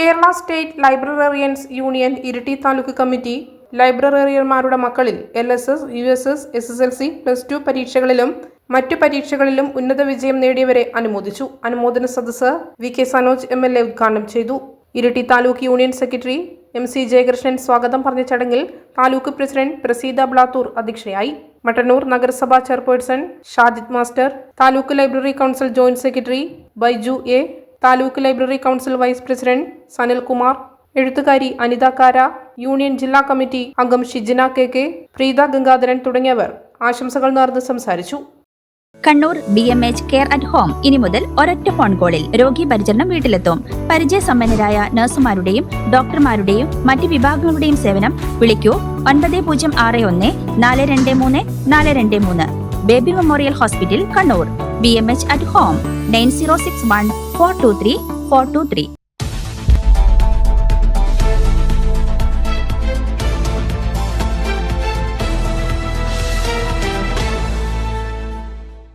Kerala state librarians union Iritty taluk committee ലൈബ്രറിയന്മാരുടെ മക്കളിൽ LSS, USS, SSLC, +2 പരീക്ഷകളിലും മറ്റു പരീക്ഷകളിലും ഉന്നത വിജയം നേടിയവരെ അനുമോദിച്ചു. അനുമോദന സദസ്സ് VK സനോജ് MLA ഉദ്ഘാടനം ചെയ്തു. Iritty taluk union secretary MC Jayakrishnan സ്വാഗതം പറഞ്ഞ ചടങ്ങിൽ താലൂക്ക് പ്രസിഡന്റ് പ്രസീത ബ്ലാത്തൂർ അധ്യക്ഷയായി. മട്ടന്നൂർ നഗരസഭാ chairperson Shajid master, taluk library council joint secretary Baiju A, taluk library council vice president Sanilkumar, എഴുത്തുകാരി അനിത കാര, യൂണിയൻ ജില്ലാ കമ്മിറ്റി അംഗം ഷിജിന KK, പ്രീത ഗംഗാധരൻ തുടങ്ങിയവർ ആശംസകൾ നേർന്ന് സംസാരിച്ചു. Kannur BMH care at home ഇനി മുതൽ ഒരൊറ്റ ഫോൺ കോളിൽ രോഗി പരിചരണം വീട്ടിലെത്തും. പരിചയസമ്പന്നരായ നഴ്സുമാരുടെയും ഡോക്ടർമാരുടെയും മറ്റ് വിഭാഗങ്ങളുടെയും സേവനം വിളിക്കൂ 9061 423 423. Baby memorial hospital, Kannur. BMH at home 9061 423 423.